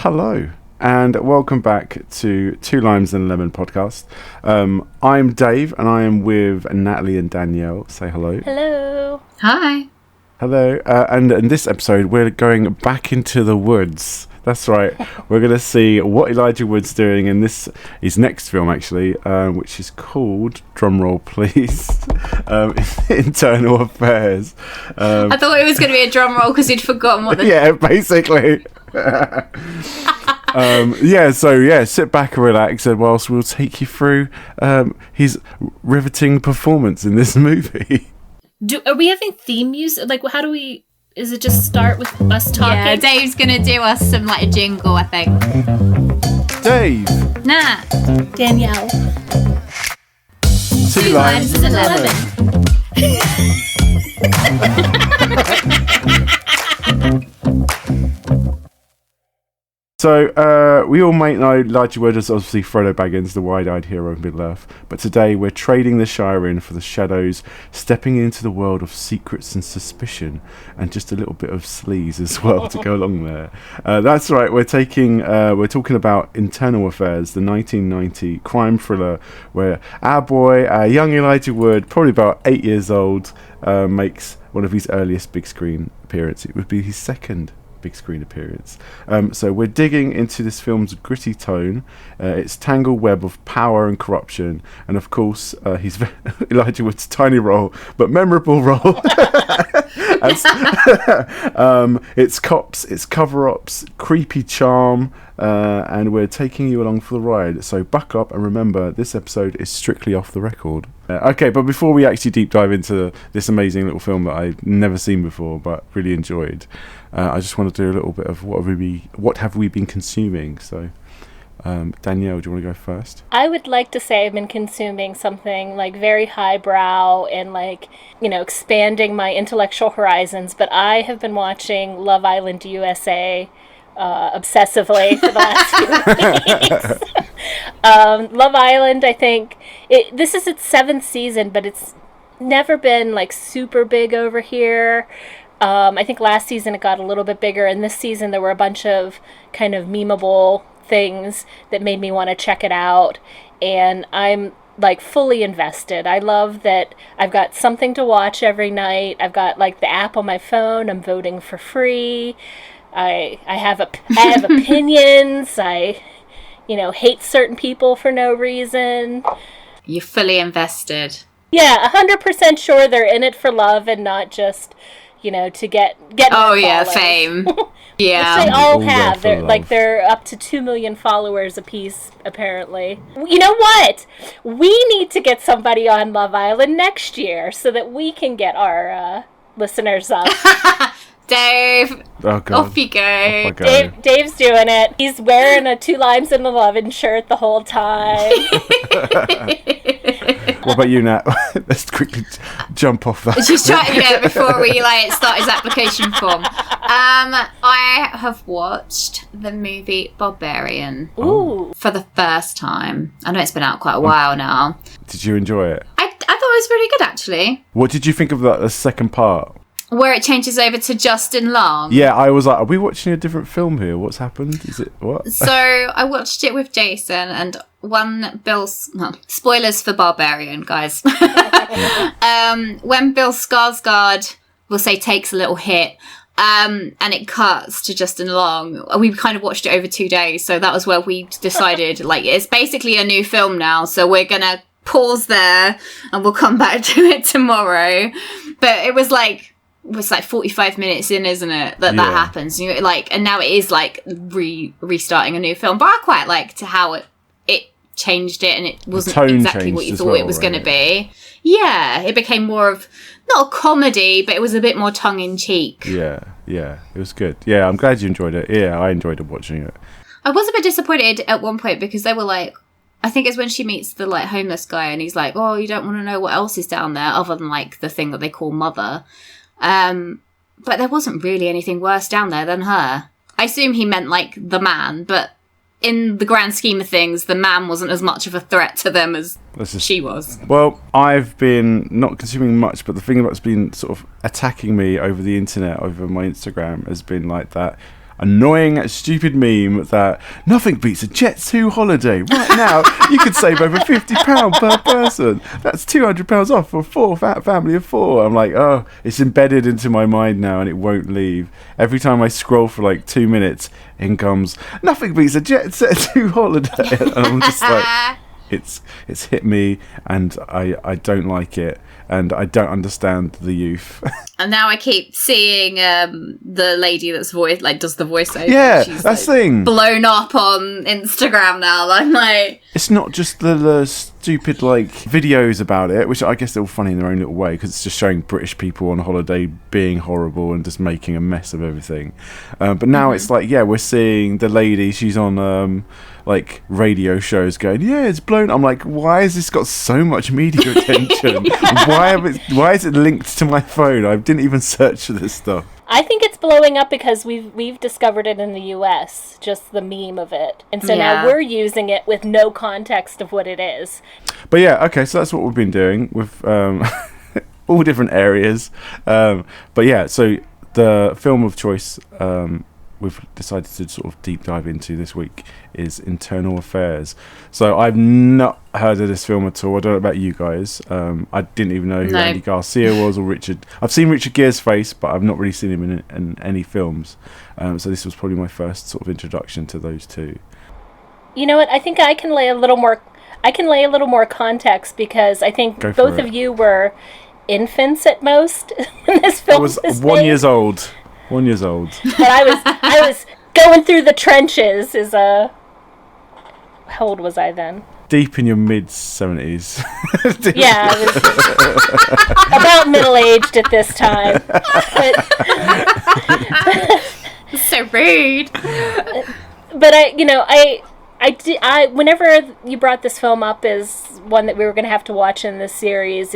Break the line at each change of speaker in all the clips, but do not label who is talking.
Hello, and welcome back to Two Limes and a Lemon podcast. I'm Dave, and I am with Natalie and Danielle. Say hello.
Hello.
Hi.
Hello. And in this episode, we're going back into the woods. That's right. We're going to see what Elijah Wood's doing in his next film, actually, which is called, drumroll please, Internal Affairs.
I thought it was going to be a drum roll because he'd forgotten what the...
Yeah, basically. Sit back and relax, and whilst we'll take you through his riveting performance in this movie.
Are we having theme music? Like, how do we... Is it just start with us talking?
Yeah, Dave's going to do us some, like, a jingle, I think.
Dave.
Nah.
Danielle.
Two Limes and a Lemon. So, we all might know Elijah Wood as obviously Frodo Baggins, the wide-eyed hero of Middle-earth, but today we're trading the Shire in for the shadows, stepping into the world of secrets and suspicion, and just a little bit of sleaze as well to go along there. That's right, we're talking about Internal Affairs, the 1990 crime thriller, where our boy, young Elijah Wood, probably about 8 years old, makes one of his earliest big screen appearances. It would be his second big screen appearance. So we're digging into this film's gritty tone, its tangled web of power and corruption, and of course he's Elijah Wood's tiny role but memorable role as its cops, its cover-ups, creepy charm, and we're taking you along for the ride. So buckle up and remember, this episode is strictly off the record. Okay, but before we actually deep dive into this amazing little film that I've never seen before but really enjoyed, I just want to do a little bit of what have we been consuming. So Danielle, do you want to go first?
I would like to say I've been consuming something like very highbrow and expanding my intellectual horizons, but I have been watching Love Island USA obsessively for the last few weeks. Love Island, I think this is its 7th season, but it's never been like super big over here. I think last season it got a little bit bigger, and this season there were a bunch of kind of memeable things that made me want to check it out, and I'm like fully invested. I love that I've got something to watch every night. I've got like the app on my phone. I'm voting for free. I have opinions. I hate certain people for no reason.
You're fully invested.
Yeah, 100% sure they're in it for love and not just, to get
oh yeah,
followers.
Fame. Yeah,
which they all have. They're up to 2 million followers apiece, apparently. You know what? We need to get somebody on Love Island next year so that we can get our listeners up.
Dave,
oh, God.
Off you go.
Dave's doing it. He's wearing a 2 Limes and a Lemon shirt the whole time.
What about you, Nat? Let's quickly jump off that.
Just trying before we start his application form. I have watched the movie Barbarian.
Ooh.
For the first time. I know it's been out quite a while now.
Did you enjoy it?
I thought it was really good, actually.
What did you think of the second part?
Where it changes over to Justin Long.
Yeah, I was like, are we watching a different film here? What's happened? Is it what?
So I watched it with Jason, and spoilers for Barbarian, guys. When Bill Skarsgård, we'll say, takes a little hit, and it cuts to Justin Long, we kind of watched it over 2 days, so that was where we decided, it's basically a new film now, so we're gonna pause there, and we'll come back to it tomorrow. But it was like 45 minutes in, isn't it, that happens? And now it is restarting a new film. But I quite liked how it changed it, and it wasn't exactly what you thought it was going to be. Yeah, it became more of not a comedy, but it was a bit more tongue in cheek.
Yeah, it was good. Yeah, I'm glad you enjoyed it. Yeah, I enjoyed watching it.
I was a bit disappointed at one point because they were like, I think it's when she meets the homeless guy, and he's like, "Oh, you don't want to know what else is down there other than the thing that they call Mother." But there wasn't really anything worse down there than her. I assume he meant the man, but in the grand scheme of things, the man wasn't as much of a threat to them as she was.
Well, I've been not consuming much, but the thing that's been sort of attacking me over the internet, over my Instagram, has been that annoying, stupid meme that nothing beats a Jet2 holiday. Right now, you could save over £50 per person. That's £200 off for a family of 4. I'm like, oh, it's embedded into my mind now and it won't leave. Every time I scroll for like 2 minutes, in comes, nothing beats a Jet2 holiday. And I'm just like, it's hit me, and I don't like it, and I don't understand the youth.
And now I keep seeing the lady that's does the voiceover.
Yeah,
she's
that's the thing.
Blown up on Instagram now. I'm like,
it's not just the stupid like videos about it, which I guess they're all funny in their own little way, because it's just showing British people on holiday being horrible and just making a mess of everything. But now it's like, yeah, we're seeing the lady. She's on like radio shows going, yeah, it's blown. I'm like, why has this got so much media attention? Why is it linked to my phone? I didn't even search for this stuff.
I think it's blowing up because we've discovered it in the US, just the meme of it. And so now we're using it with no context of what it is.
But yeah, okay, so that's what we've been doing with all different areas. But yeah, so the film of choice we've decided to sort of deep dive into this week is Internal Affairs. So I've not heard of this film at all. I don't know about you guys. I didn't even know who Andy Garcia was or Richard. I've seen Richard Gere's face, but I've not really seen him in any films. So this was probably my first sort of introduction to those two.
You know what? I think I can lay a little more context, because I think both of you were infants at most when this film was made.
1 year old. 1 year old.
But I was going through the trenches. How old was I then?
Deep in your mid-70s.
Yeah, I was about middle-aged at this time. But,
so rude.
But whenever you brought this film up as one that we were going to have to watch in this series,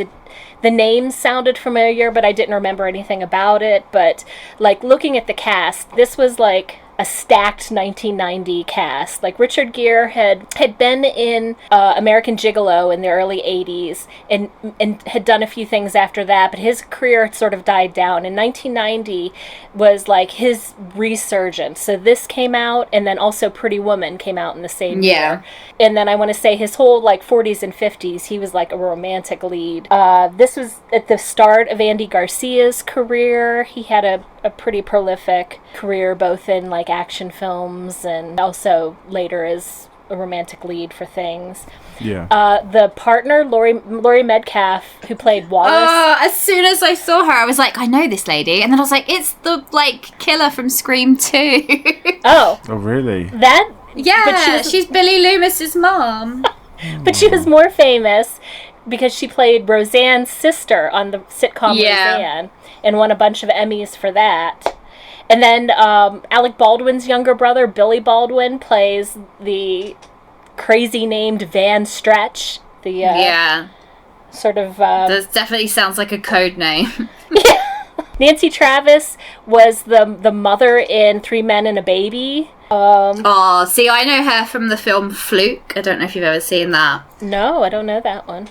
the name sounded familiar, but I didn't remember anything about it. But like looking at the cast, this was like a stacked 1990 cast. Like Richard Gere had been in American Gigolo in the early 80s and had done a few things after that, but his career had sort of died down. And 1990 was like his resurgence. So this came out, and then also Pretty Woman came out in the same year. And then I want to say his whole like 40s and 50s, he was like a romantic lead. This was at the start of Andy Garcia's career. He had a pretty prolific career both in like action films and also later as a romantic lead for things.
Yeah.
The partner, Laurie Metcalf, who played Wallace.
As soon as I saw her, I was like, I know this lady. And then I was like, it's the like killer from Scream 2.
Oh, really?
She's Billy Loomis's mom.
But she was more famous because she played Roseanne's sister on the sitcom Roseanne and won a bunch of Emmys for that. And then Alec Baldwin's younger brother, Billy Baldwin, plays the crazy named Van Stretch. Sort of...
that definitely sounds like a code name.
Nancy Travis was the mother in 3 Men and a Baby.
See, I know her from the film Fluke. I don't know if you've ever seen that.
No, I don't know that one.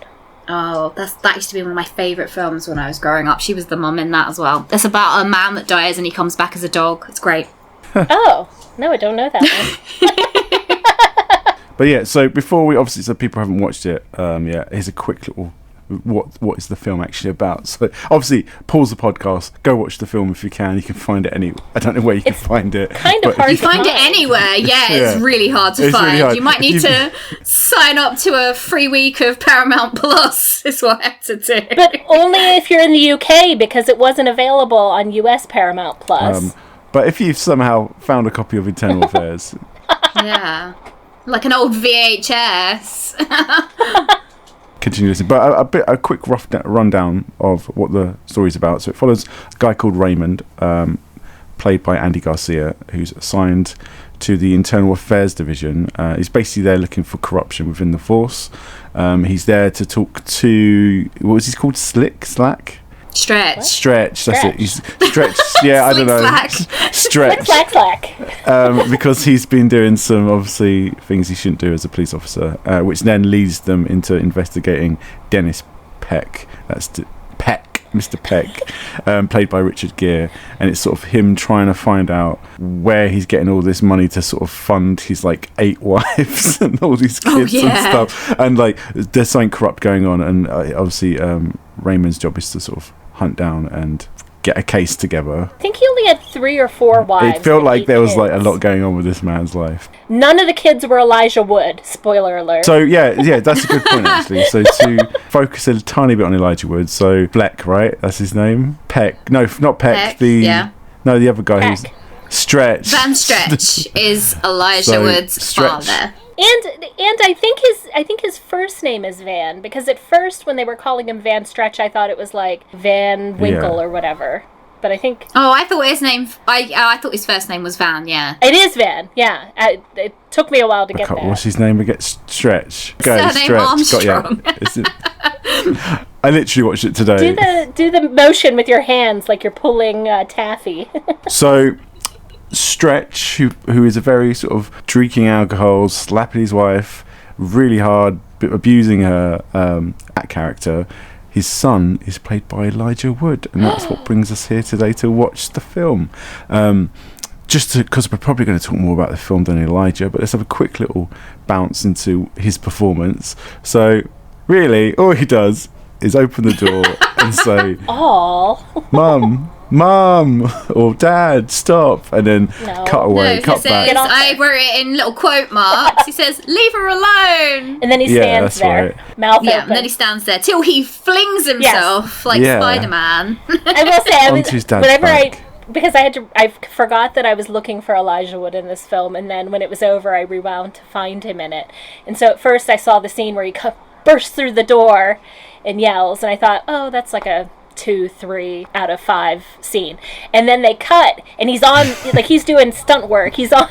Oh, that used to be one of my favourite films when I was growing up. She was the mum in that as well. It's about a man that dies and he comes back as a dog. It's great.
Oh, no, I don't know that one.
But yeah, so before we, obviously, so people haven't watched it, here's a quick little, what is the film actually about? So obviously, pause the podcast, go watch the film if you can. You can find it anywhere. I don't know where you can find it.
Kind of hard to
find it anywhere. It's really hard to find. Really hard. You might need to sign up to a free week of Paramount Plus is what I have to do.
But only if you're in the UK, because it wasn't available on US Paramount Plus.
But if you've somehow found a copy of Internal Affairs.
Yeah. Like an old VHS.
Continue listening. But a quick rough rundown of what the story's about. So it follows a guy called Raymond, played by Andy Garcia, who's assigned to the Internal Affairs Division. He's basically there looking for corruption within the force. He's there to talk to, what was he called? Slack?
Stretch,
that's it. He's Stretch. Yeah, I don't know. Stretch.
Slack.
Because he's been doing some obviously things he shouldn't do as a police officer, which then leads them into investigating Dennis Peck. That's Peck. Mr. Peck, played by Richard Gere, and it's sort of him trying to find out where he's getting all this money to sort of fund his like 8 wives and all these kids and stuff, and like there's something corrupt going on, and obviously Raymond's job is to sort of hunt down and get a case together.
I think he only had 3 or 4 wives.
It felt like there was
kids.
like a lot going on with this man's life.
None of the kids were Elijah Wood. Spoiler alert.
So yeah, that's a good point actually. So to focus a tiny bit on Elijah Wood, so Bleck, right? That's his name. Peck. No, not Peck. The other guy who's Stretch.
Van Stretch is Elijah Wood's father.
And I think his first name is Van, because at first when they were calling him Van Stretch, I thought it was like Van Winkle or whatever. But I think
I thought his name. I thought his first name was Van. Yeah,
it is Van. Yeah, it took me a while to get there.
What's his name again? Stretch.
Surname Armstrong.
I literally watched it today.
Do the motion with your hands like you're pulling taffy.
So Stretch, who is a very sort of drinking alcohol, slapping his wife really hard, abusing her character. His son is played by Elijah Wood, and that's what brings us here today to watch the film. Because we're probably going to talk more about the film than Elijah, but let's have a quick little bounce into his performance. So really, all he does is open the door and say, "Mum, Mum," or "Dad, stop," and then cut away, cut back.
I wrote it in little quote marks. He says, "Leave her alone,"
and then he stands there, mouth open.
And then he stands there till he flings himself like Spider-Man.
I will say, because I forgot that I was looking for Elijah Wood in this film, and then when it was over, I rewound to find him in it. And so at first, I saw the scene where he bursts through the door and yells, and I thought, oh, that's like a 2, 3 out of 5 scene. And then they cut, and he's on, like, he's doing stunt work. He's on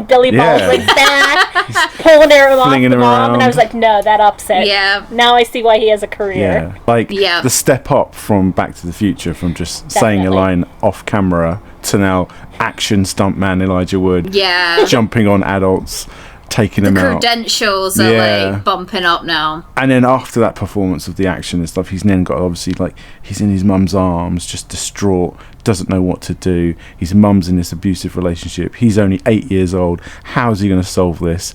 Billy Baldwin's back, pulling him off the mom, and I was like, no, that upset.
Yeah.
Now I see why he has a career.
The step up from Back to the Future, from just saying a line off camera to now action stuntman Elijah Wood jumping on adults, taking them out.
The credentials are like bumping up now.
And then after that performance of the action and stuff, he's then got obviously like he's in his mum's arms, just distraught, doesn't know what to do. His mum's in this abusive relationship. He's only 8 years old. How's he going to solve this?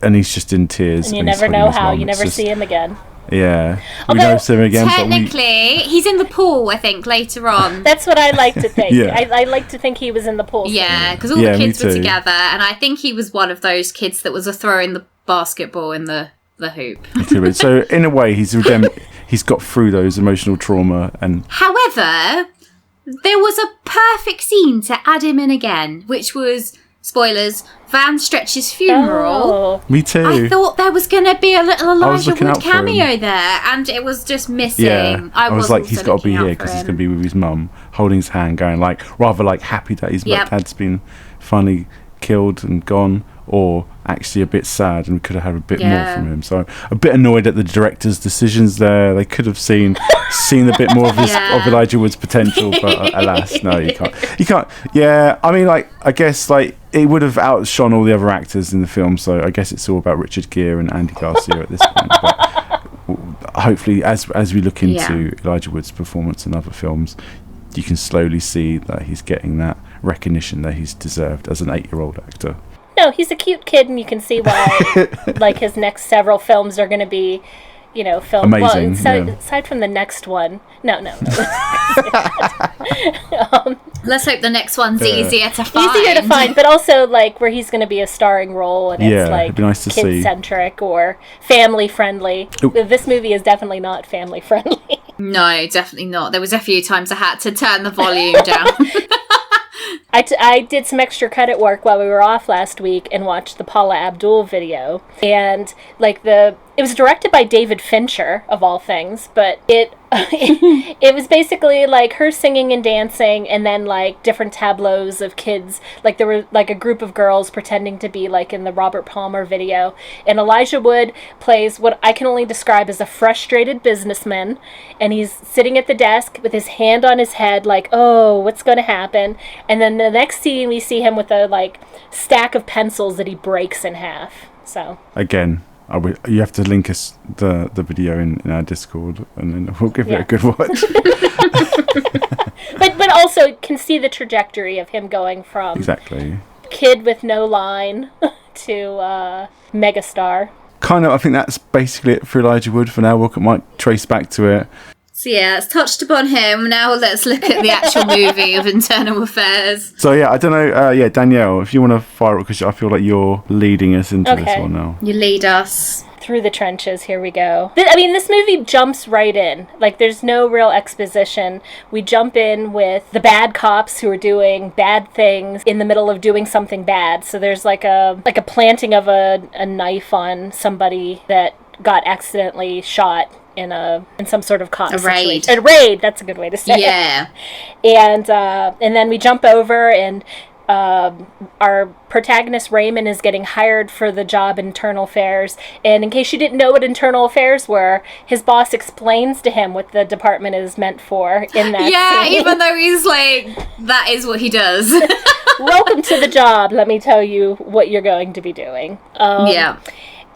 And he's just in tears.
And you never know how. You never see him again.
Yeah. We never see him again.
Technically, he's in the pool, I think, later on.
That's what I like to think. I like to think he was in the pool.
Yeah, because all the kids were together, and I think he was one of those kids that was throwing the basketball in the hoop.
So, in a way, he's got through those emotional trauma. And
however, there was a perfect scene to add him in again, which was... spoilers, Van Stretch's funeral.
Oh.
Me too.
I thought there was going to be a little Elijah Wood cameo there, and it was just missing.
Yeah. I was like, he's got to be here because he's going to be with his mum, holding his hand, going like, rather like happy that his dad's been finally killed and gone, or actually a bit sad and we could have had a bit more from him. So a bit annoyed at the director's decisions there. They could have seen a bit more of of Elijah Wood's potential, but alas, no, you can't. Yeah, I mean, like, I guess like it would have outshone all the other actors in the film. So I guess it's all about Richard Gere and Andy Garcia at this point. But hopefully, as we look into Elijah Wood's performance in other films, you can slowly see that he's getting that recognition that he's deserved as an 8-year-old actor.
No, he's a cute kid, and you can see why like his next several films are going to be, filmed.
Amazing.
Well, aside from the next one, no.
Let's hope the next one's easier to find.
But also like where he's going to be a starring role, and it's like
nice to
kid-centric or family-friendly. This movie is definitely not family-friendly.
No, definitely not. There was a few times I had to turn the volume down.
I did some extra credit work while we were off last week and watched the Paula Abdul video, and like it was directed by David Fincher of all things, but it was basically like her singing and dancing, and then like different tableaus of kids. Like there were like a group of girls pretending to be like in the Robert Palmer video, and Elijah Wood plays what I can only describe as a frustrated businessman, and he's sitting at the desk with his hand on his head like, oh, what's going to happen? And then the next scene we see him with a like stack of pencils that he breaks in half. So
again, You have to link us the video in our Discord, and then we'll give it a good watch.
but also can see the trajectory of him going from kid with no line to megastar.
Kind of, I think that's basically it for Elijah Wood for now. We might trace back to it.
So yeah, it's touched upon him. Now let's look at the actual movie of Internal Affairs.
So yeah, I don't know. Danielle, if you want to fire it, because I feel like you're leading us into this one now.
You lead us.
Through the trenches, here we go. This movie jumps right in. Like, there's no real exposition. We jump in with the bad cops who are doing bad things in the middle of doing something bad. So there's like a planting of a knife on somebody that got accidentally shot in some sort of cop situation. A raid, that's a good way to say it.
Yeah.
And then we jump over, and our protagonist Raymond is getting hired for the job Internal Affairs, and in case you didn't know what Internal Affairs were, his boss explains to him what the department is meant for in that scene.
Even though he's like, that is what he does.
Welcome to the job, let me tell you what you're going to be doing.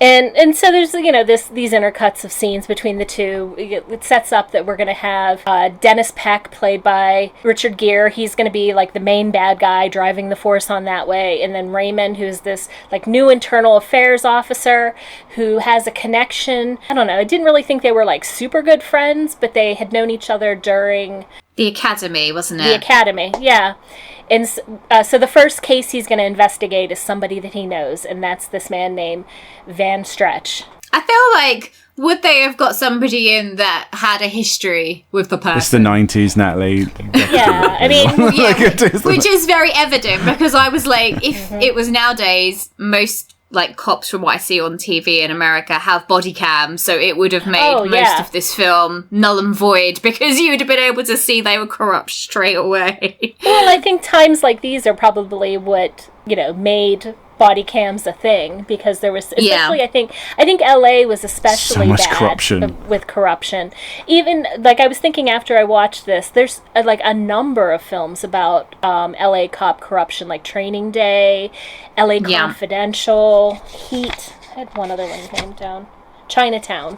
And so there's, these intercuts of scenes between the two. It sets up that we're going to have Dennis Peck, played by Richard Gere. He's going to be like the main bad guy driving the force on that way. And then Raymond, who's this like new internal affairs officer who has a connection. I don't know. I didn't really think they were like super good friends, but they had known each other during
the academy, wasn't it?
The academy, yeah. And so the first case he's going to investigate is somebody that he knows, and that's this man named Van Stretch.
I feel like, would they have got somebody in that had a history with the person?
It's the 90s, Natalie.
Yeah, I mean...
which is very evident, because I was like, if it was nowadays, most... like cops from what I see on TV in America have body cams, so it would have made most of this film null and void, because you would have been able to see they were corrupt straight away.
Well, I think times like these are probably what, made body cams a thing, because there was especially I think LA was especially bad with corruption. Even like I was thinking after I watched this, there's like a number of films about LA cop corruption, like Training Day, LA Confidential, Heat. I had one other one named down. Chinatown.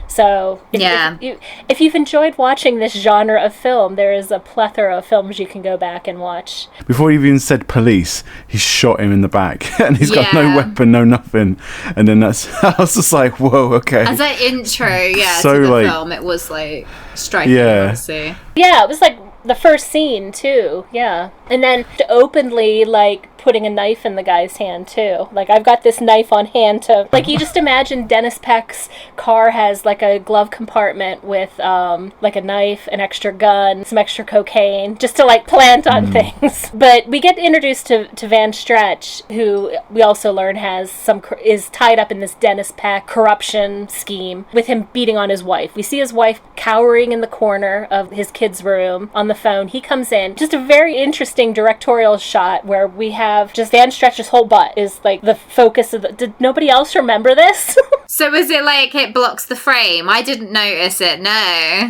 So if you've enjoyed watching this genre of film, there is a plethora of films you can go back and watch.
Before he even said police, he shot him in the back, and he's got no weapon, no nothing. And then I was just like, whoa, okay.
As an intro, so to the film, it was like striking. Obviously.
Yeah, it was like the first scene too. Yeah, and then openly like putting a knife in the guy's hand too. Like, I've got this knife on hand to, like, you just imagine Dennis Peck's car has like a glove compartment with like a knife, an extra gun, some extra cocaine, just to like plant on things. But we get introduced to Van Stretch, who we also learn is tied up in this Dennis Peck corruption scheme with him beating on his wife. We see his wife cowering in the corner of his kid's room on the phone. He comes in, just a very interesting directorial shot where we have just Van Stretch's whole butt is like the focus of did nobody else remember this?
So is it like it blocks the frame? I didn't notice it, no.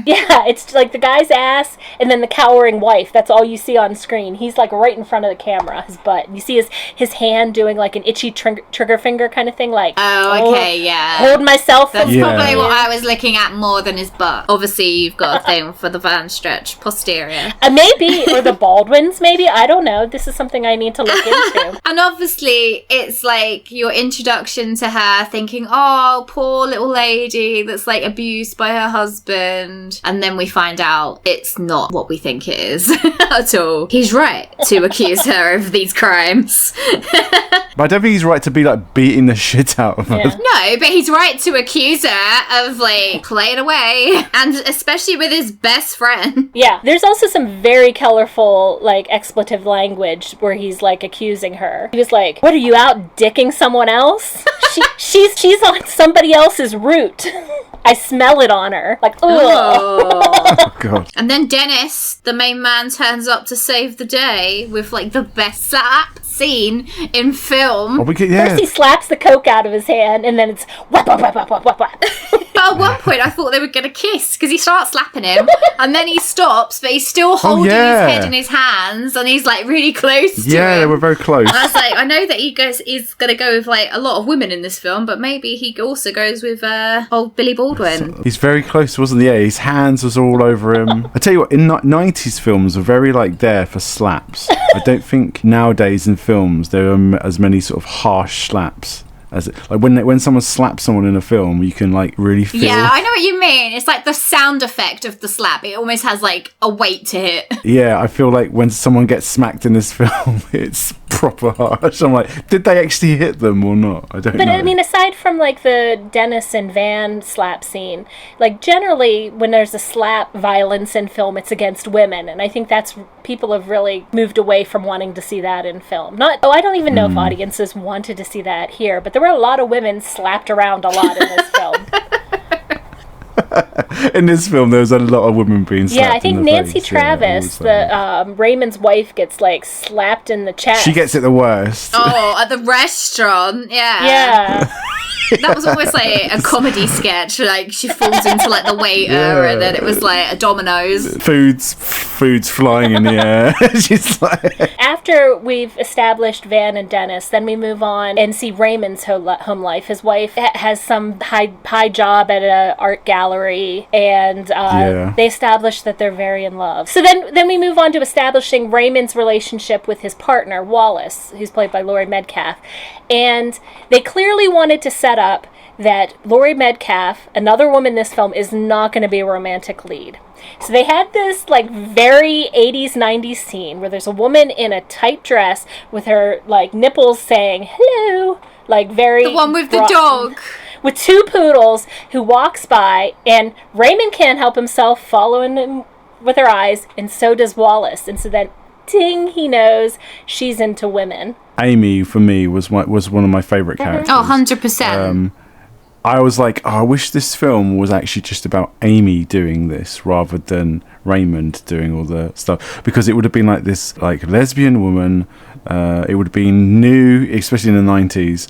Yeah, it's like the guy's ass and then the cowering wife. That's all you see on screen. He's like right in front of the camera, his butt. You see his hand doing like an itchy trigger finger kind of thing, like, hold myself.
That's probably what I was looking at more than his butt. Obviously, you've got a thing for the Van Stretch posterior.
Maybe, or the Baldwins, maybe. I don't know. This is something I need to look into.
And obviously, it's like your introduction to her, thinking, oh, poor little lady that's like abused by her husband. And then we find out it's not what we think it is at all. He's right to accuse her of these crimes.
But I don't think he's right to be like beating the shit out of her.
Yeah.
No, but he's right to accuse her of like playing away, and especially with his best friend.
Yeah, there's also some very colorful like expletive language where he's like accusing her. He was like, "What are you out dicking someone else? She's on somebody else's root. I smell it on her." Like,
oh god.
And then Dennis, the main man, turns up to save the day with like the best slaps. scene in film.
Oh,
First he slaps the Coke out of his hand, and then it's whap, whap, whap, whap, whap, whap, whap.
At one point, I thought they were going to kiss because he starts slapping him, and then he stops, but he's still holding his head in his hands, and he's like really close to him.
Yeah, they were very close.
And I was like, I know that he's going to go with like a lot of women in this film, but maybe he also goes with old Billy Baldwin.
He's very close, wasn't he? Yeah, his hands was all over him. I tell you what, in 90s films were very like there for slaps. I don't think nowadays in films there are as many sort of harsh slaps. Like when someone slaps someone in a film, you can like really feel.
Yeah, I know what you mean. It's like the sound effect of the slap. It almost has like a weight to it.
Yeah, I feel like when someone gets smacked in this film, it's proper harsh. I'm like, did they actually hit them or not? I don't know.
But I mean, aside from like the Dennis and Van slap scene, like generally when there's a slap violence in film, it's against women, and I think that's people have really moved away from wanting to see that in film. I don't even know if audiences wanted to see that here, but there were a lot of women slapped around a lot in this film.
In this film, there was a lot of women being slapped.
Yeah, I think
in the
Nancy
face.
Travis, Raymond's wife, gets like slapped in the chest.
She gets it the worst.
Oh, at the restaurant. Yeah.
Yeah.
That was almost like a comedy sketch. Like she falls into like the waiter, and then it was like a dominoes.
Food's flying in the air. She's like.
After we've established Van and Dennis, then we move on and see Raymond's home life. His wife has some high job at an art gallery, and they establish that they're very in love. So then we move on to establishing Raymond's relationship with his partner, Wallace, who's played by Laurie Metcalf. And they clearly wanted to set up that Laurie Metcalf, another woman in this film, is not going to be a romantic lead. So they had this like very 80s, 90s scene where there's a woman in a tight dress with her like nipples saying hello, like very...
The one with the dog.
With two poodles who walks by, and Raymond can't help himself following him with her eyes, and so does Wallace. And so then, ding, he knows she's into women.
Amy, for me, was one of my favourite characters.
Oh, 100%.
I was like, I wish this film was actually just about Amy doing this rather than Raymond doing all the stuff, because it would have been like this like lesbian woman. It would have been new, especially in the 90s.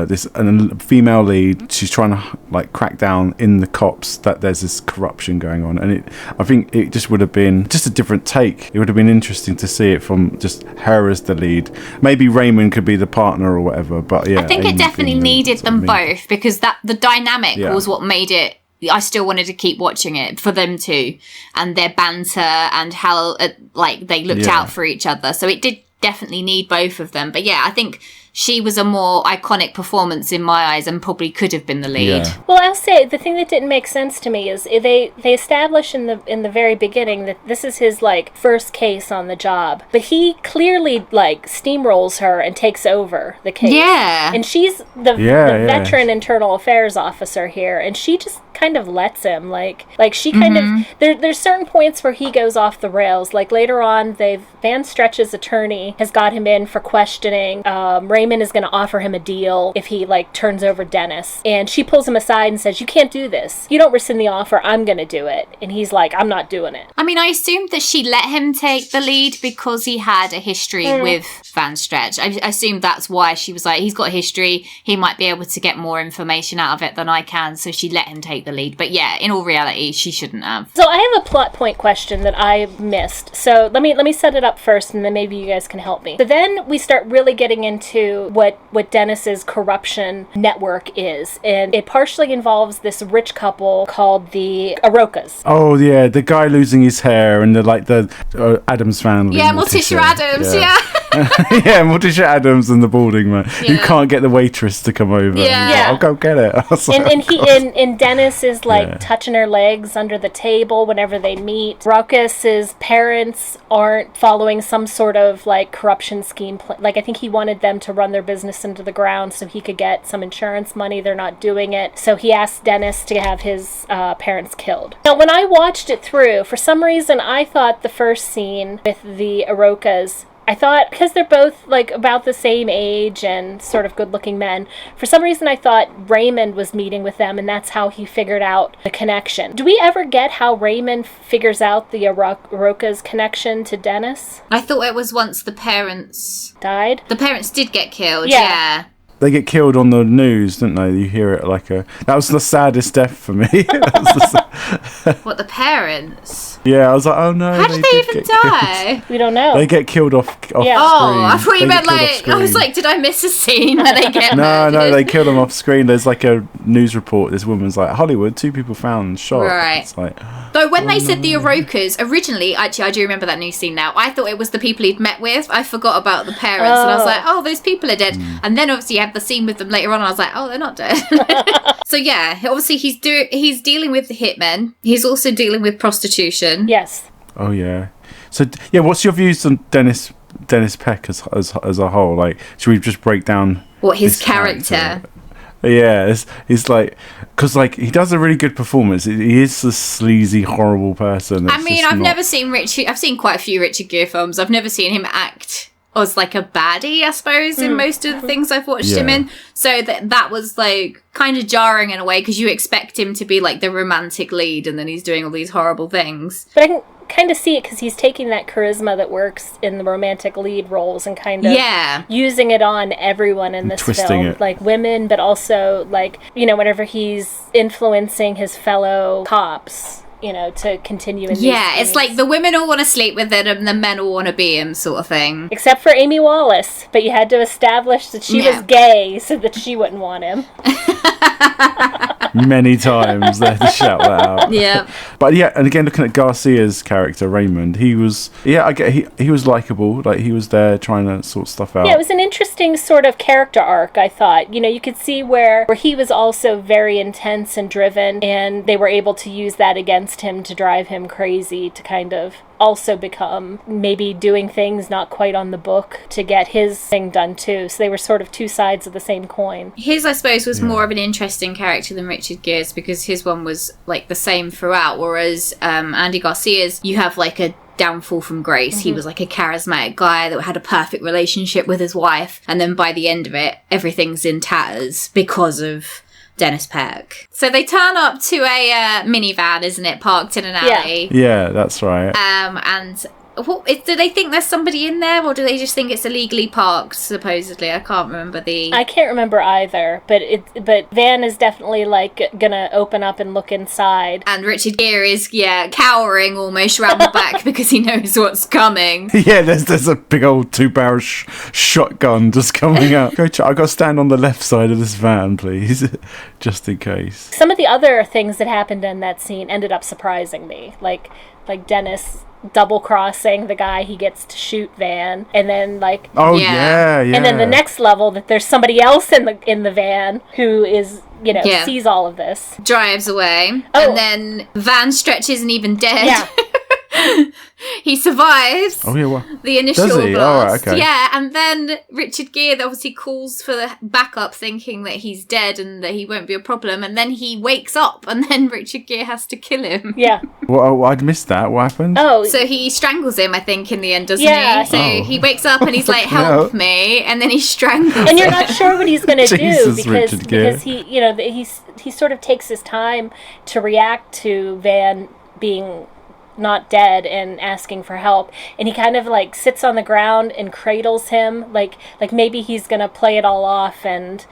This and a female lead. She's trying to like crack down in the cops that there's this corruption going on, and I think it just would have been just a different take. It would have been interesting to see it from just her as the lead. Maybe Raymond could be the partner or whatever. But yeah,
I think
Amy
it definitely needed them both, because the dynamic was what made it. I still wanted to keep watching it for them too, and their banter and how like they looked out for each other. So it did definitely need both of them. But yeah, I think she was a more iconic performance in my eyes and probably could have been the lead.
Yeah.
Well, I'll say the thing that didn't make sense to me is they establish in the very beginning that this is his like first case on the job, but he clearly like steamrolls her and takes over the case.
Yeah,
and she's the veteran internal affairs officer here, and she just kind of lets him like she kind of there's certain points where he goes off the rails. Like later on, Van Stretch's attorney has got him in for questioning. Raymond is going to offer him a deal if he like turns over Dennis, and she pulls him aside and says, "You can't do this. You don't rescind the offer. I'm going to do it." And he's like, "I'm not doing it."
I mean, I assumed that she let him take the lead because he had a history with Van Stretch. I assumed that's why she was like, he's got a history. He might be able to get more information out of it than I can. So she let him take the lead. But yeah, in all reality, she shouldn't have.
So I have a plot point question that I missed. So let me set it up first, and then maybe you guys can help me. So then we start really getting into what Dennis's corruption network is, and it partially involves this rich couple called the Arokas.
Oh yeah, the guy losing his hair, and the Adams family.
Yeah, Morticia Addams. Yeah.
Yeah, Morticia Addams and the balding man who can't get the waitress to come over.
Yeah,
I'll go get it.
And Dennis is like touching her legs under the table whenever they meet. Ruckus's parents aren't following some sort of like corruption scheme. Like I think he wanted them to run their business into the ground so he could get some insurance money. They're not doing it. So he asked Dennis to have his parents killed. Now, when I watched it through, for some reason, I thought the first scene with the Arokas I thought, because they're both like about the same age and sort of good-looking men, for some reason I thought Raymond was meeting with them, and that's how he figured out the connection. Do we ever get how Raymond figures out the Aroka's connection to Dennis?
I thought it was once the parents
Died?
The parents did get killed.
Yeah.
Yeah.
They get killed on the news, don't they? You hear it like a... That was the saddest death for me.
What, the parents?
Yeah, I was like, oh no.
How did they even die?
We don't know.
They get killed off screen.
Oh, I thought you
They
meant
get killed off
like, I was
screen.
like, did I miss a scene where they get
No,
murdered?
they kill them off screen. There's like a news report. This woman's like, Hollywood, 2 people found shot.
Right.
It's like,
Though when they said the Arokas, originally, actually, I do remember that news scene now. I thought it was the people he'd met with. I forgot about the parents, and I was like, oh, those people are dead. And then obviously you have the scene with them later on, and I was like, oh, they're not dead. So yeah, obviously he's dealing with the hitmen. He's also dealing with prostitution.
Yes.
oh yeah. So yeah, what's your views on Dennis Peck as a whole? Like, should we just break down
What his
this
character?
Yeah, it's like, because like he does a really good performance. He is a sleazy, horrible person.
I mean, I've never seen Richard. I've seen quite a few Richard Gere films. I've never seen him act as like a baddie, I suppose, in most of the things I've watched him in. So that was like kind of jarring in a way, because you expect him to be like the romantic lead, and then he's doing all these horrible things.
But I can kind of see it because he's taking that charisma that works in the romantic lead roles and kind of using it on everyone in this
twisting
film,
it.
like women, but also like, you know, whenever he's influencing his fellow cops, you know, to continue in these
It's
things.
like the women all want to sleep with him and the men all want to be him, sort of thing.
Except for Amy Wallace, but you had to establish that she was gay so that she wouldn't want him.
Many times they had to shout that out.
Yeah.
But yeah, and again, looking at Garcia's character Raymond, he was he was likable. Like, he was there trying to sort stuff out.
Yeah, it was an interesting sort of character arc, I thought. You know, you could see where he was also very intense and driven, and they were able to use that against him to drive him crazy, to kind of also become maybe doing things not quite on the book to get his thing done too. So they were sort of two sides of the same coin.
His, I suppose, was more of an interesting character than Richard Gere's, because his one was like the same throughout, whereas Andy Garcia's, you have like a downfall from grace. He was like a charismatic guy that had a perfect relationship with his wife, and then by the end of it, everything's in tatters because of Dennis Peck. So they turn up to a minivan, isn't it, parked in an alley?
Yeah, that's right.
And do they think there's somebody in there, or do they just think it's illegally parked, supposedly? I can't remember
I can't remember either, but Van is definitely like gonna open up and look inside.
And Richard Gere is, cowering almost around the back because he knows what's coming.
Yeah, there's a big old 2-barrel shotgun just coming out. I got to stand on the left side of this van, please, just in case.
Some of the other things that happened in that scene ended up surprising me, like Dennis double-crossing the guy he gets to shoot Van, and then like
yeah.
and then the next level that there's somebody else in the van who is, you know, sees all of this,
drives away, and then Van stretches and even dead.
Yeah.
He survives the initial blast.
Oh, right, okay.
Yeah, and then Richard Gere obviously calls for the backup, thinking that he's dead and that he won't be a problem, and then he wakes up, and then Richard Gere has to kill him.
Yeah.
Well, I'd missed that. What happened?
Oh.
So he strangles him, I think, in the end, doesn't
Yeah.
he? So he wakes up and he's like, help me, and then he strangles him.
And you're not sure what he's going to do
Jesus,
because
Richard Gere.
he, you know, he sort of takes his time to react to Van being not dead and asking for help, and he kind of like sits on the ground and cradles him like maybe he's gonna play it all off and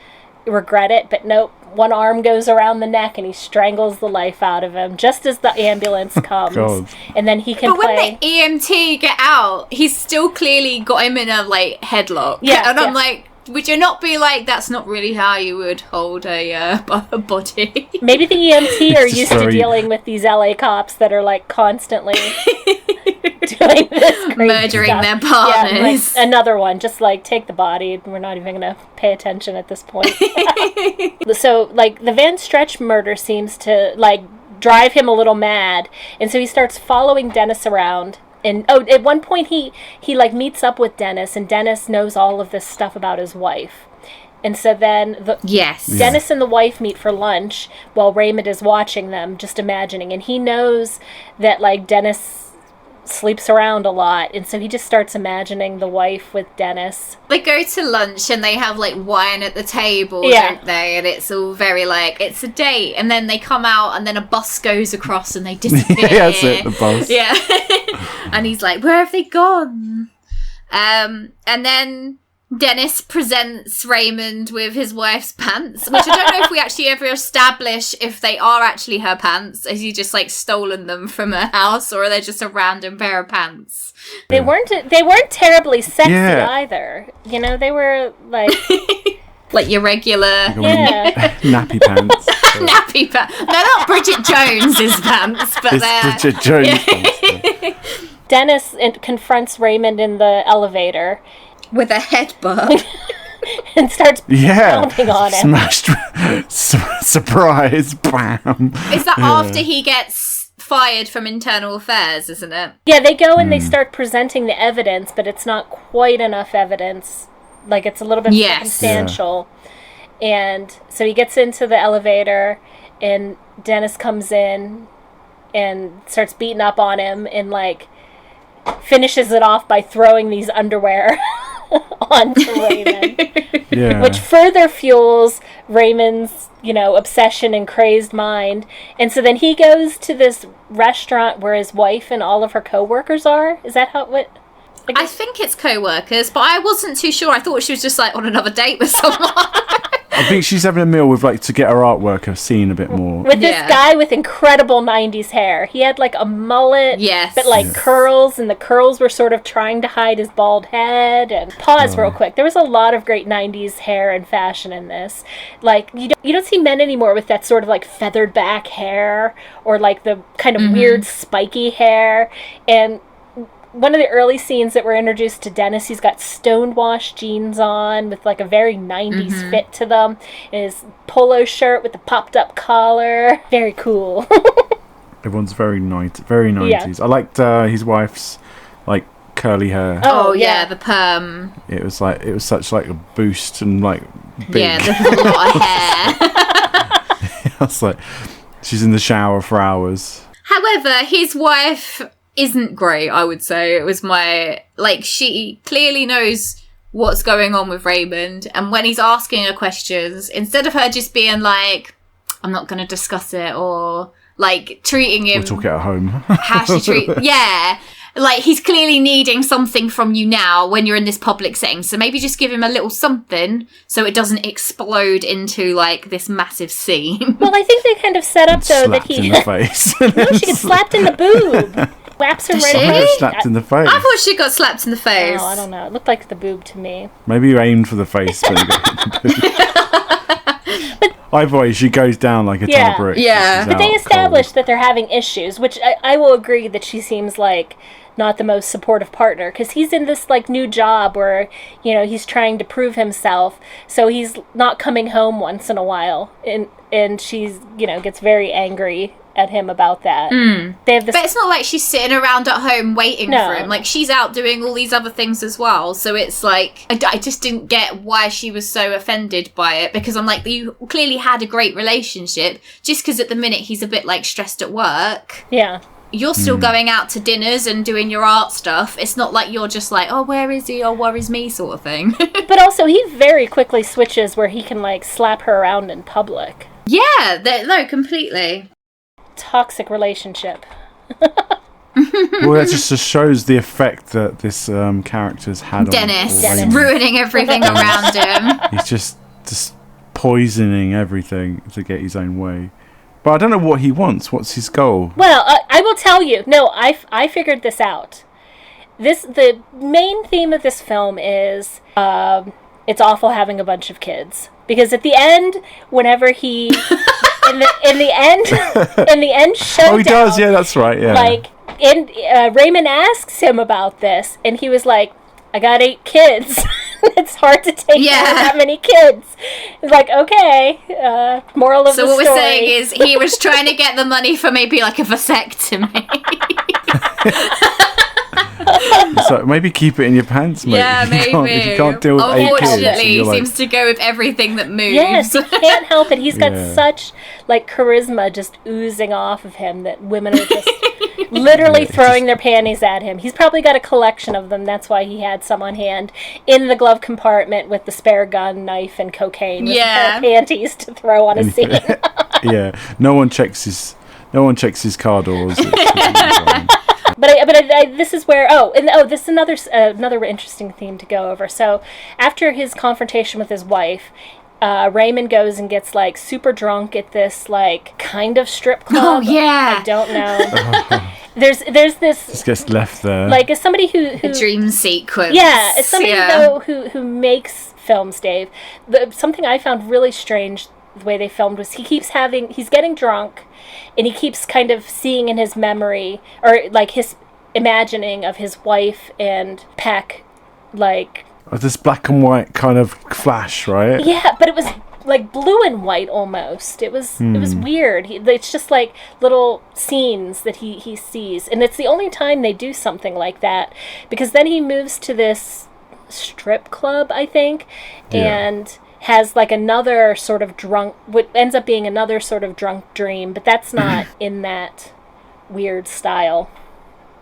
regret it, but nope, one arm goes around the neck and he strangles the life out of him just as the ambulance comes.
God.
And then he can
But
play.
when the EMT get out, he's still clearly got him in a like headlock.
Yeah,
and I'm
yeah.
like, would you not be like, that's not really how you would hold a body?
Maybe the EMT are
It's
used
just
to
very-
dealing with these LA cops that are like constantly doing this crazy
Murdering
stuff.
their
Yeah,
partners.
like another one, just like take the body. We're not even gonna pay attention at this point. So like the Van Stretch murder seems to like drive him a little mad, and so he starts following Dennis around. And at one point he like meets up with Dennis, and Dennis knows all of this stuff about his wife. And so then
Yes.
Dennis and the wife meet for lunch while Raymond is watching them, just imagining. And he knows that like Dennis sleeps around a lot, and so he just starts imagining the wife with Dennis.
They go to lunch and they have like wine at the table,
Yeah.
don't they? And it's all very like, it's a date. And then they come out and then a bus goes across and they disappear.
Yeah, that's it, the bus.
Yeah. And he's like, where have they gone? And then Dennis presents Raymond with his wife's pants, which I don't know if we actually ever establish if they are actually her pants. Has he just like stolen them from her house, or are they just a random pair of pants?
They weren't terribly sexy
Yeah.
either. You know, they were like
Like your regular
yeah.
Nappy pants.
nappy pants. They're not Bridget Jones's pants, but
It's
they're...
Bridget Jones pants.
Dennis confronts Raymond in the elevator
with a headbutt.
and starts
Yeah.
pounding on him.
Smashed. Surprise. Bam.
Is that after he gets fired from internal affairs, isn't it?
Yeah, they go and they start presenting the evidence, but it's not quite enough evidence. Like, it's a little bit
Yes.
circumstantial. And so he gets into the elevator, and Dennis comes in and starts beating up on him, and, like, finishes it off by throwing these underwear onto Raymond.
Yeah.
Which further fuels Raymond's, obsession and crazed mind. And so then he goes to this restaurant where his wife and all of her co-workers are. Is that what?
I think it's co-workers, but I wasn't too sure. I thought she was just like on another date with someone.
I think she's having a meal with, like, to get her artwork seen a bit more.
With this
Yeah.
guy with incredible 90s hair. He had like a mullet,
Yes.
but like curls, and the curls were sort of trying to hide his bald head. And pause real quick. There was a lot of great 90s hair and fashion in this. Like, you don't see men anymore with that sort of like feathered back hair, or like the kind of weird spiky hair. And one of the early scenes that we're introduced to Dennis, he's got stonewashed jeans on with like a very 90s fit to them, and his polo shirt with the popped up collar. Very cool.
Everyone's very 90s. I liked his wife's, like, curly hair.
Oh,
yeah,
yeah.
the perm.
It was such like a boost and like big.
Yeah, there's a lot of hair.
I was like, she's in the shower for hours.
However, his wife isn't great, I would say. It was she clearly knows what's going on with Raymond, and when he's asking her questions, instead of her just being like, I'm not going to discuss it, or like treating him
We'll talk it at home.
how she treat like he's clearly needing something from you now when you're in this public setting, so maybe just give him a little something so it doesn't explode into like this massive scene.
Well, I think they kind of set up though that
Slapped in
he
the face.
no, she gets slapped in the boob. Whaps her
Does
right
she?
away.
Slapped in the face.
I thought she got slapped in the face.
Oh, I don't know. It looked like the boob to me.
Maybe you aimed for the face, but you got the boob. Either way, she goes down like a ton
Yeah.
of bricks.
Yeah.
She's
But they
out
established
cold.
that they're having issues, which I will agree that she seems like not the most supportive partner, because he's in this like new job where he's trying to prove himself, so he's not coming home once in a while, and she's gets very angry at him about that. They have this.
But it's not like she's sitting around at home waiting
No.
for him. Like, she's out doing all these other things as well. So it's like, I just didn't get why she was so offended by it. Because I'm like, you clearly had a great relationship. Just because at the minute he's a bit, like, stressed at work.
Yeah.
You're still going out to dinners and doing your art stuff. It's not like you're just like, oh, where is he? Oh, worries me sort of thing.
But also, he very quickly switches where he can like slap her around in public.
Yeah, no, completely.
Toxic relationship.
Well, that just shows the effect that this character's had
Dennis,
on Raymond.
ruining everything around him.
He's just poisoning everything to get his own way. But I don't know what he wants. What's his goal?
Well, I will tell you. No, I figured this out. The main theme of this film is it's awful having a bunch of kids, because at the end, whenever he in the end showdown,
Oh, he does. Yeah, that's right. Yeah.
like Raymond asks him about this, and he was like, I got 8 kids. It's hard to take care of that many kids. It's like, okay, moral of the story.
So what we're saying is he was trying to get the money for maybe like a vasectomy.
So maybe keep it in your pants, mate.
Yeah,
If you can't deal with 8 kids,
Unfortunately,
you're
he
like,
seems to go with everything that moves.
Yes, he can't help it. He's got
Yeah.
such like charisma just oozing off of him that women are just literally throwing their panties at him. He's probably got a collection of them. That's why he had some on hand in the glove compartment with the spare gun, knife, and cocaine. With panties to throw on a scene.
Yeah, no one checks his car doors.
But this is where this is another interesting theme to go over. So after his confrontation with his wife, Raymond goes and gets like super drunk at this like kind of strip club.
Oh yeah,
I don't know. There's this.
Just gets left there.
Like as somebody who
a dream sequence.
Yeah, as somebody though who makes films, Dave. Something I found really strange the way they filmed was he's getting drunk. And he keeps kind of seeing in his memory, or like his imagining of his wife and Peck, like...
This black and white kind of flash, right?
Yeah, but it was like blue and white almost. It was weird. It's just like little scenes that he sees. And it's the only time they do something like that. Because then he moves to this strip club, I think, and... has like another sort of drunk, what ends up being another sort of drunk dream, but that's not in that weird style.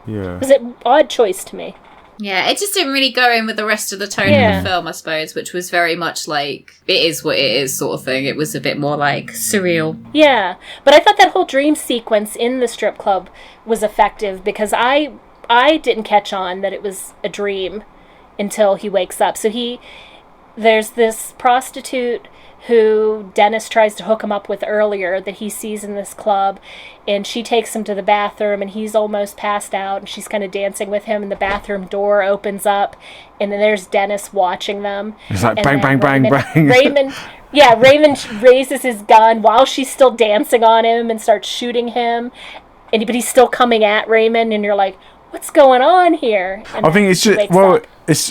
Yeah.
It was an odd choice to me.
Yeah, it just didn't really go in with the rest of the tone of the film, I suppose, which was very much like, it is what it is sort of thing. It was a bit more like surreal.
Yeah, but I thought that whole dream sequence in the strip club was effective because I didn't catch on that it was a dream until he wakes up. So there's this prostitute who Dennis tries to hook him up with earlier that he sees in this club, and she takes him to the bathroom, and he's almost passed out, and she's kind of dancing with him, and the bathroom door opens up, and then there's Dennis watching them.
It's like bang, bang, bang, bang.
Raymond raises his gun while she's still dancing on him and starts shooting him, but he's still coming at Raymond, and you're like, what's going on here? And
I think it's just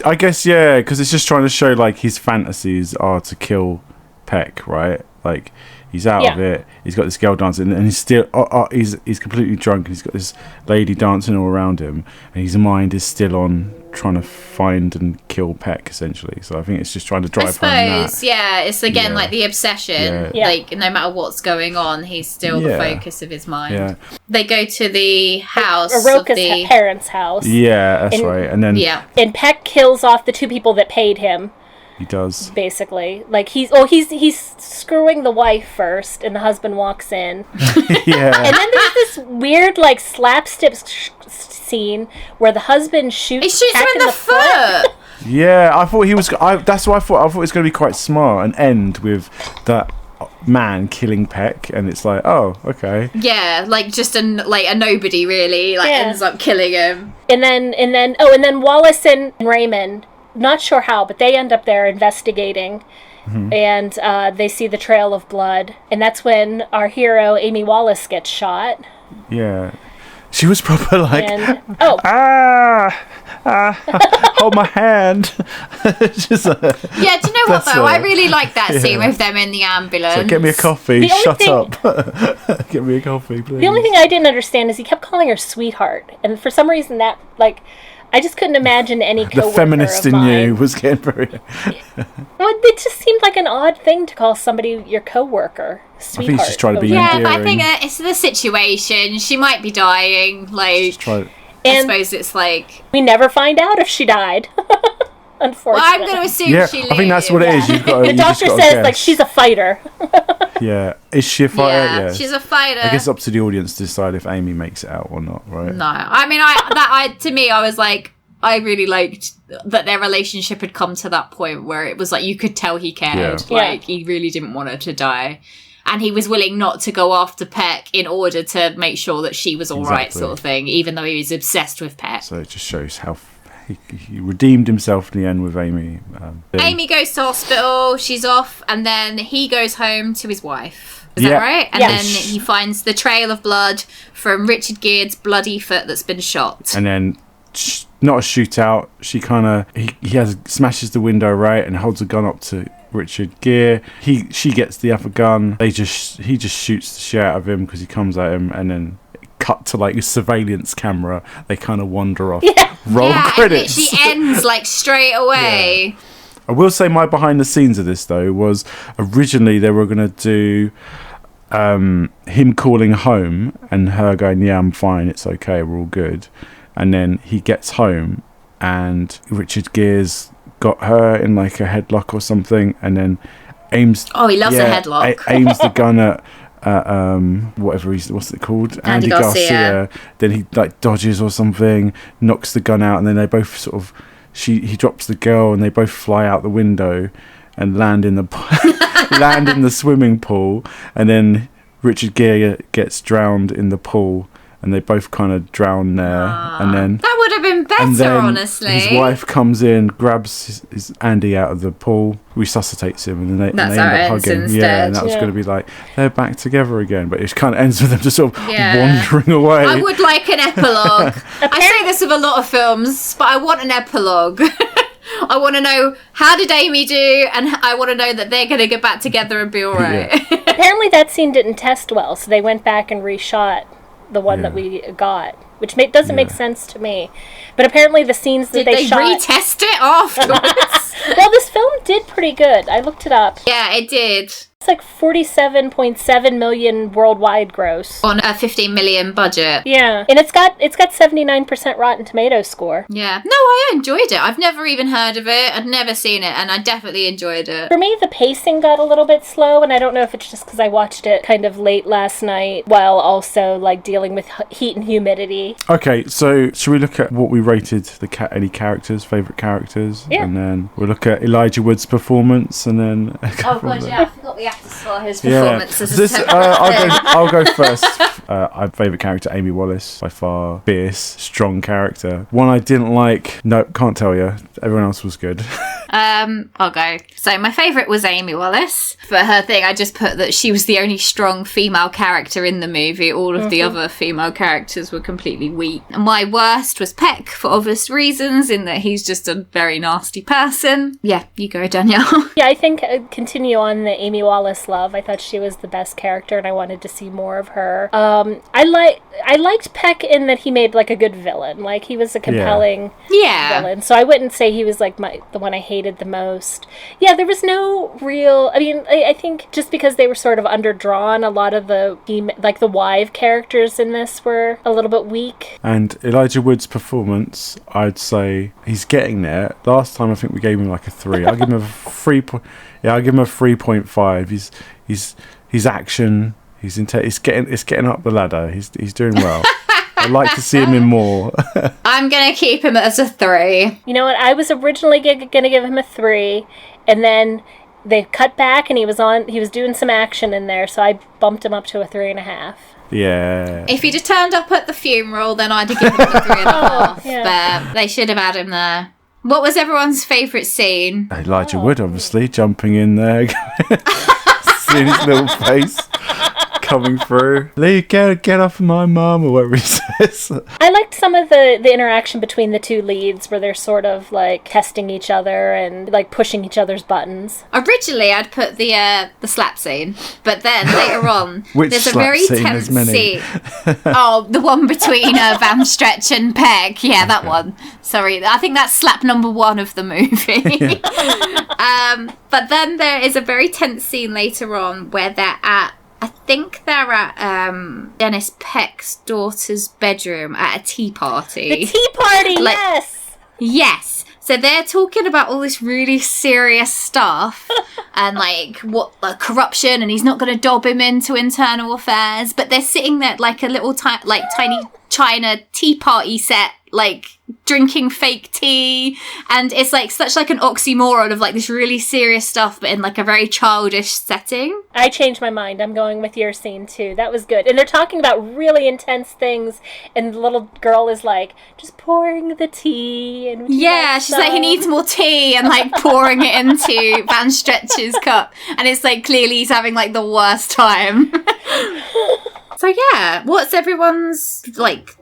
I guess because it's just trying to show like his fantasies are to kill Peck, right? Like he's out of it. He's got this girl dancing, and he's still he's completely drunk, and he's got this lady dancing all around him, and his mind is still on trying to find and kill Peck, essentially. So I think it's just trying to drive home that.
Yeah, it's again like the obsession.
Yeah.
Like no matter what's going on, he's still the focus of his mind.
Yeah.
They go to the house
Aroka's parents' house.
Yeah, that's right. And then
and Peck kills off the two people that paid him.
He does.
Basically. Like he's screwing the wife first, and the husband walks in.
Yeah.
And then there's this weird like slapstick scene where the husband shoots
him in the foot.
Yeah, I thought he was. That's what I thought. I thought it was going to be quite smart and end with that man killing Peck, and it's like, oh, okay.
Yeah, like just a nobody really ends up killing him.
And then Wallace and Raymond. Not sure how, but they end up there investigating, and they see the trail of blood, and that's when our hero Amy Wallace gets shot.
Yeah, she was proper like, hold my hand.
Just, do you know what though? I really like that scene with them in the ambulance.
So get me a coffee. Shut up. Get me a coffee, please.
The only thing I didn't understand is he kept calling her sweetheart, and for some reason that I just couldn't imagine any coworker
the feminist
of
in
mine.
you was getting very...
Well, it just seemed like an odd thing to call somebody your coworker sweetheart.
I think she's trying to be
endearing.
But
I think it's the situation. She might be dying. I suppose it's like...
We never find out if she died. Unfortunately.
Well, I'm going to assume she lives.
I think that's what it is.
The doctor says, like, she's a fighter.
Yeah. Is she a fighter?
Yeah, she's a fighter.
I guess it's up to the audience to decide if Amy makes it out or not, right?
No. I mean, to me, I was like, I really liked that their relationship had come to that point where it was like, you could tell he cared.
Yeah.
Like, he really didn't want her to die. And he was willing not to go after Peck in order to make sure that she was all right, sort of thing, even though he was obsessed with Peck.
So it just shows how he redeemed himself in the end with Amy.
Amy goes to hospital, she's off, and then he goes home to his wife. Is that right? And then he finds the trail of blood from Richard Gere's bloody foot that's been shot.
And then, not a shootout, she kind of... He smashes the window, right, and holds a gun up to Richard Gere. She gets the other gun. He just shoots the shit out of him because he comes at him, and then... cut to like a surveillance camera, they kind of wander off. Roll credits.
She ends like straight away.
I will say my behind the scenes of this though was originally they were going to do him calling home and her going, yeah, I'm fine, it's okay, we're all good. And then he gets home and Richard Gere's got her in like a headlock or something, and then aims.
Oh, he loves a headlock.
Aims the gun at what's it called?
Andy Garcia.
Then he like dodges or something, knocks the gun out, and then they both sort of. He drops the girl, and they both fly out the window and land in the swimming pool, and then Richard Gere gets drowned in the pool. And they both kind of drown there, and then
that would have been better, honestly.
His wife comes in, grabs his Andy out of the pool, resuscitates him, and then they end up hugging.
Instead.
Yeah, and that was going to be like they're back together again, but it kind of ends with them just sort of wandering away.
I would like an epilogue. I say this with a lot of films, but I want an epilogue. I want to know, how did Amy do, and I want to know that they're going to get back together and be all right.
Yeah. Apparently that scene didn't test well, so they went back and reshot the one that we got, which doesn't make sense to me. But apparently the scenes that they shot...
Did they retest it afterwards?
Well, this film did pretty good. I looked it up.
Yeah, it did.
It's like 47.7 million worldwide gross.
On a 15 million budget.
Yeah. And it's got 79% Rotten Tomatoes score.
Yeah. No, I enjoyed it. I've never even heard of it. I'd never seen it, and I definitely enjoyed it.
For me, the pacing got a little bit slow, and I don't know if it's just because I watched it kind of late last night while also like dealing with heat and humidity.
Okay, so should we look at what we rated any characters, favourite characters?
Yeah.
And then we'll look at Elijah Wood's performance, and then...
Oh, God, yeah. I forgot the actors for his performance.
I'll go first. My favourite character, Amy Wallace, by far. Fierce, strong character. One I didn't like, nope, can't tell you. Everyone else was good.
I'll go. So my favourite was Amy Wallace. For her thing, I just put that she was the only strong female character in the movie. All of the other female characters were completely weak. And my worst was Peck, for obvious reasons, in that he's just a very nasty person. Yeah, you go, Danielle.
Yeah, I think continue on the Amy Wallace love. I thought she was the best character, and I wanted to see more of her. I liked Peck in that he made like a good villain. Like he was a compelling villain. So I wouldn't say he was like the one I hated the most. Yeah, there was no real. I mean, I think just because they were sort of underdrawn, a lot of the wife characters in this were a little bit weak. And
Elijah Wood's performance, I'd say he's getting there. Last time I think we gave him like a 3. I'll give him a 3. I'll give him a 3.5. He's action. It's getting up the ladder. He's doing well. I'd like to see him in more.
I'm gonna keep him as a 3.
You know what? I was originally gonna give him a 3, and then they cut back, and he was doing some action in there, so I bumped him up to a 3.5.
Yeah.
If he'd have turned up at the funeral, then I'd have given him a 3.5. But they should have had him there. What was everyone's favourite scene?
Elijah Wood, obviously, jumping in there, seeing his little face coming through. Lee, get off my mum, or whatever he says.
I liked some of the interaction between the two leads, where they're sort of like testing each other and like pushing each other's buttons.
Originally, I'd put the slap scene, but then later on, there's a very tense scene. Oh, the one between Van Stretch and Peg. Yeah, that one. Sorry, I think that's slap number 1 of the movie. But then there is a very tense scene later on where I think they're at Dennis Peck's daughter's bedroom at a tea party.
The tea party, yes!
Yes. So they're talking about all this really serious stuff and like corruption, and he's not going to dob him into internal affairs. But they're sitting there like a little tiny China tea party set, like drinking fake tea, and it's like such like an oxymoron of like this really serious stuff, but in like a very childish setting.
I changed my mind. I'm going with your scene too. That was good. And they're talking about really intense things, and the little girl is like just pouring the tea, and
she's like, he needs more tea, and like pouring it into Van Stretch's cup, and it's like clearly he's having like the worst time. So yeah, what's everyone's like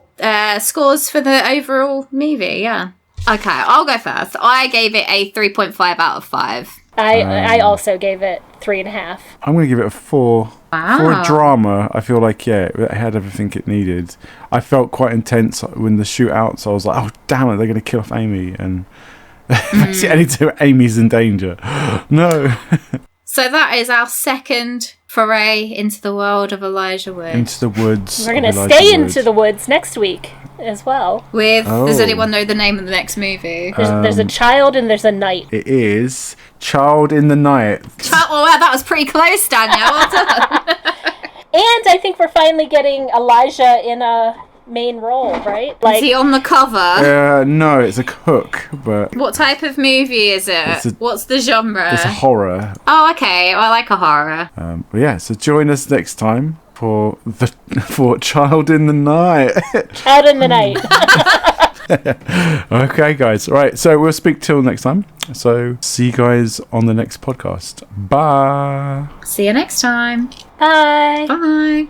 scores for the overall movie? Yeah. Okay, I'll go first. I gave it a 3.5 out of 5.
I also gave it 3.5.
I'm going to give it a 4.
Wow.
For a drama, I feel like, it had everything it needed. I felt quite intense when the shootout, so I was like, oh, damn it, they're going to kill off Amy. And basically, Amy's in danger. No.
So that is our second foray into the world of Elijah Wood.
Into the woods.
We're going to stay into the woods next week as well.
Does anyone know the name of the next movie?
There's a child and there's a knight.
It is Child in the Night.
Oh, wow, that was pretty close, Daniel. Well done.
And I think we're finally getting Elijah in a main role, right?
Is he on the cover?
No, it's a cook, but...
What type of movie is it? What's the genre?
It's a horror.
Oh, okay. I like a horror.
But yeah, so join us next time for Child in the Night.
Child in the Night.
Okay, guys. Right, so we'll speak till next time. So see you guys on the next podcast. Bye.
See you next time.
Bye.
Bye.